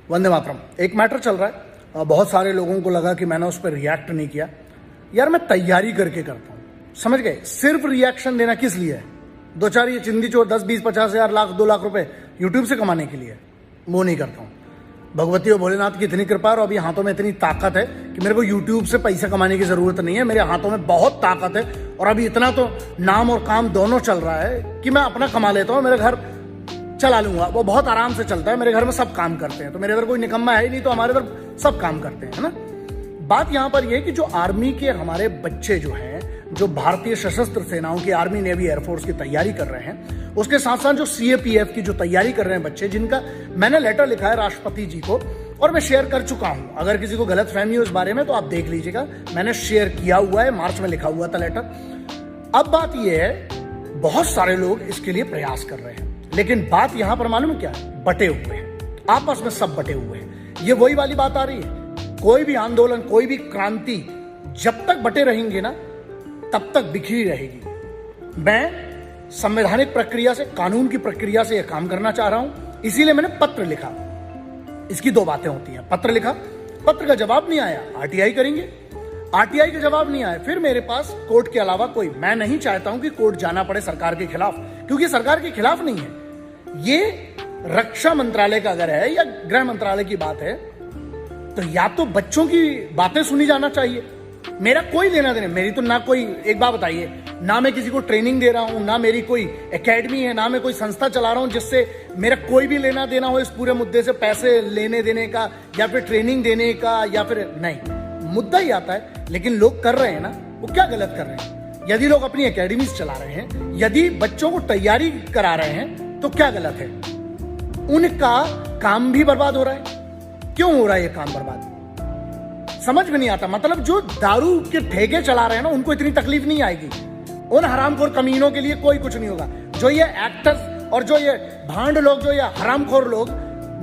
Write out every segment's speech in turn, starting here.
वंदे मातरम। एक मैटर चल रहा है, बहुत सारे लोगों को लगा कि मैंने उस पर रिएक्ट नहीं किया। यार मैं तैयारी करके करता हूँ, समझ गए? सिर्फ रिएक्शन देना किस लिए है? दो चार ये चिंदी चोर 10 20 50 हजार लाख 2 लाख रुपए यूट्यूब से कमाने के लिए वो नहीं करता हूँ। भगवती और भोलेनाथ की इतनी कृपा और अभी हाथों में इतनी ताकत है कि मेरे को यूट्यूब से पैसा कमाने की जरूरत नहीं है। मेरे हाथों में बहुत ताकत है और अभी इतना तो नाम और काम दोनों चल रहा है कि मैं अपना कमा लेता हूँ, मेरे घर चला लूंगा। वो बहुत आराम से चलता है, मेरे घर में सब काम करते हैं। तो मेरे इधर कोई निकम्मा है ही नहीं, तो हमारे इधर सब काम करते हैं, है ना। बात यहाँ पर यह है कि जो आर्मी के हमारे बच्चे जो हैं, जो भारतीय सशस्त्र सेनाओं की आर्मी नेवी एयरफोर्स की तैयारी कर रहे हैं, उसके साथ साथ जो सीएपीएफ की जो तैयारी कर रहे हैं बच्चे, जिनका मैंने लेटर लिखा है राष्ट्रपति जी को और मैं शेयर कर चुका हूं। अगर किसी को गलत फहमी हो इस बारे में तो आप देख लीजिएगा, मैंने शेयर किया हुआ है, मार्च में लिखा हुआ था लेटर। अब बात यह है, बहुत सारे लोग इसके लिए प्रयास कर रहे हैं, लेकिन बात यहां पर मालूम क्या है? बटे हुए हैं, आपस में सब बटे हुए हैं। ये वही वाली बात आ रही है, कोई भी आंदोलन, कोई भी क्रांति जब तक बटे रहेंगे ना तब तक बिखरी रहेगी। मैं संवैधानिक प्रक्रिया से, कानून की प्रक्रिया से यह काम करना चाह रहा हूं, इसीलिए मैंने पत्र लिखा। इसकी दो बातें होती हैं, पत्र लिखा, पत्र का जवाब नहीं आया, आरटीआई करेंगे, आरटीआई का जवाब नहीं आया, फिर मेरे पास कोर्ट के अलावा कोई, मैं नहीं चाहता हूं कि कोर्ट जाना पड़े सरकार के खिलाफ, क्योंकि सरकार के खिलाफ नहीं है ये। रक्षा मंत्रालय का अगर है या गृह मंत्रालय की बात है तो या तो बच्चों की बातें सुनी जाना चाहिए। मेरा कोई लेना देना, मेरी तो ना कोई, एक बात बताइए, ना मैं किसी को ट्रेनिंग दे रहा हूं, ना मेरी कोई एकेडमी है, ना मैं कोई संस्था चला रहा हूं जिससे मेरा कोई भी लेना देना हो इस पूरे मुद्दे से, पैसे लेने देने का या फिर ट्रेनिंग देने का, या फिर नहीं। मुद्दा ही आता है, लेकिन लोग कर रहे हैं ना, वो क्या गलत कर रहे हैं? यदि लोग अपनी एकेडमीज चला रहे हैं, यदि बच्चों को तैयारी करा रहे हैं, तो क्या गलत है? उनका काम भी बर्बाद हो रहा है। क्यों हो रहा है ये काम बर्बाद? समझ में नहीं आता। मतलब जो दारू के ठेके चला रहे हैं ना, उनको इतनी तकलीफ नहीं आएगी, उन हरामखोर कमीनों के लिए कोई कुछ नहीं होगा। जो ये एक्टर्स और जो ये भांड लोग, जो ये हरामखोर लोग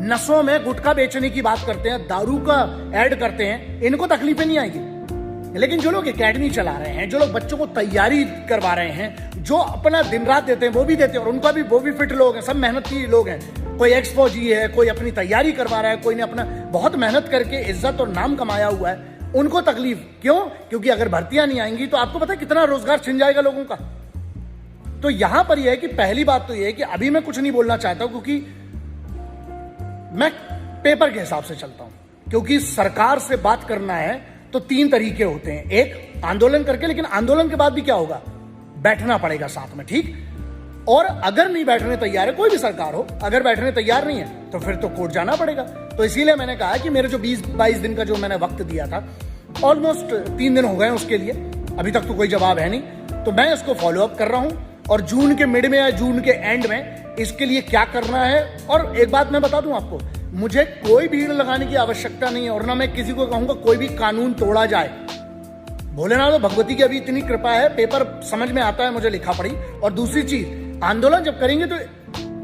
नशों में गुटखा बेचने की बात करते हैं, दारू का ऐड करते हैं, इनको तकलीफें नहीं आएगी। लेकिन जो लोग एकेडमी चला रहे हैं, जो लोग बच्चों को तैयारी करवा रहे हैं, जो अपना दिन रात देते हैं, वो भी देते हैं, और उनका भी, वो भी फिट लोग हैं, सब मेहनती लोग हैं। कोई एक्स फौजी है, कोई अपनी तैयारी करवा रहा है, कोई ने अपना बहुत मेहनत करके इज्जत और नाम कमाया हुआ है, उनको तकलीफ क्यों? क्योंकि अगर भर्तियां नहीं आएंगी तो आपको पता है कितना रोजगार छिन जाएगा लोगों का। तो यहां पर यह है कि पहली बात तो यह है कि अभी मैं कुछ नहीं बोलना चाहता हूं, क्योंकि मैं पेपर के हिसाब से चलता हूं। क्योंकि सरकार से बात करना है तो 3 तरीके होते हैं, एक आंदोलन करके, लेकिन आंदोलन के बाद भी क्या होगा? बैठना पड़ेगा साथ में, ठीक। और अगर नहीं बैठने तैयार है, कोई भी सरकार हो, अगर बैठने तैयार नहीं है तो फिर तो कोर्ट जाना पड़ेगा। तो इसीलिए मैंने कहा कि मेरे जो 20-22 दिन का जो मैंने वक्त दिया था, ऑलमोस्ट 3 दिन हो गए उसके लिए, अभी तक तो कोई जवाब है नहीं, तो मैं इसको फॉलो अप कर रहा हूं। और जून के मिड में या जून के एंड में इसके लिए क्या करना है। और एक बात मैं बता दूं आपको, मुझे कोई भीड़ लगाने की आवश्यकता नहीं है, और ना मैं किसी को कहूंगा कोई भी कानून तोड़ा जाए। भोलेनाथ और भगवती की अभी इतनी कृपा है, पेपर समझ में आता है, मुझे लिखा पड़ी। और दूसरी चीज, आंदोलन जब करेंगे तो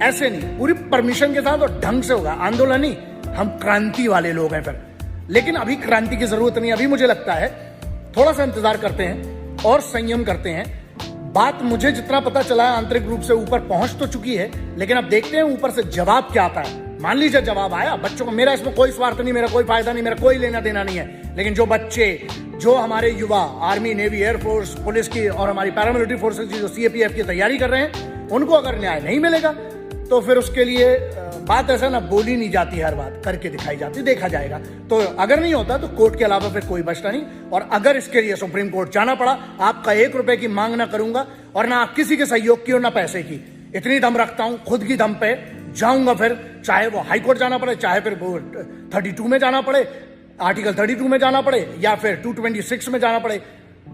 ऐसे नहीं, पूरी परमिशन के साथ और ढंग से होगा आंदोलन ही। हम क्रांति वाले लोग हैं फिर, लेकिन अभी क्रांति की जरूरत नहीं। अभी मुझे लगता है थोड़ा सा इंतजार करते हैं और संयम करते हैं। बात मुझे जितना पता चला है आंतरिक रूप से ऊपर पहुंच तो चुकी है, लेकिन अब देखते हैं ऊपर से जवाब क्या आता है। मान लीजिए जवाब आया, बच्चों को, मेरा इसमें कोई स्वार्थ नहीं, मेरा कोई फायदा नहीं, मेरा कोई लेना देना नहीं है, लेकिन जो बच्चे, जो हमारे युवा आर्मी, नेवी, एयरफोर्स, पुलिस की और हमारी पैरामिलिट्री फोर्सेस की जो सीएपीएफ की तैयारी कर रहे हैं, उनको अगर न्याय नहीं मिलेगा तो फिर उसके लिए बात ऐसा ना बोली नहीं जाती, हर बात करके दिखाई जाती, देखा जाएगा। तो अगर नहीं होता तो कोर्ट के अलावा फिर कोई बचता नहीं। और अगर इसके लिए सुप्रीम कोर्ट जाना पड़ा, आपका 1 रुपए की मांग ना करूंगा, और ना आप किसी के सहयोग की और ना पैसे की। इतनी दम रखता हूं, खुद की दम पे जाऊंगा, फिर चाहे वो हाईकोर्ट जाना पड़े, चाहे फिर वो 32 में जाना पड़े, आर्टिकल 32 में जाना पड़े, या फिर 226 में जाना पड़े।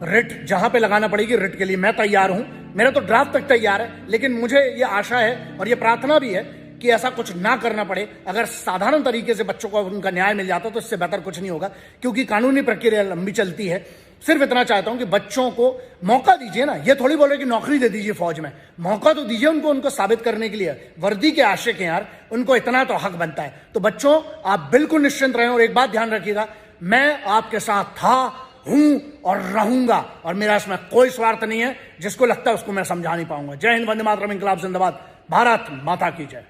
रिट जहां पे लगाना पड़ेगी, रिट के लिए मैं तैयार हूं। मेरा तो ड्राफ्ट तक तैयार है, लेकिन मुझे ये आशा है और ये प्रार्थना भी है कि ऐसा कुछ ना करना पड़े। अगर साधारण तरीके से बच्चों को उनका न्याय मिल जाता तो इससे बेहतर कुछ नहीं होगा, क्योंकि कानूनी प्रक्रिया लंबी चलती है। सिर्फ इतना चाहता हूं कि बच्चों को मौका दीजिए ना। ये थोड़ी बोल रहे कि नौकरी दे दीजिए फौज में, मौका तो दीजिए उनको, उनको साबित करने के लिए। वर्दी के आशिक हैं यार, उनको इतना तो हक बनता है। तो बच्चों, आप बिल्कुल निश्चिंत रहें, और एक बात ध्यान रखिएगा, मैं आपके साथ था, हूं और रहूंगा, और मेरा इसमें कोई स्वार्थ नहीं है। जिसको लगता है उसको मैं समझा नहीं पाऊंगा। जय हिंद, वंदे मातरम, इंकलाब जिंदाबाद, भारत माता की जय।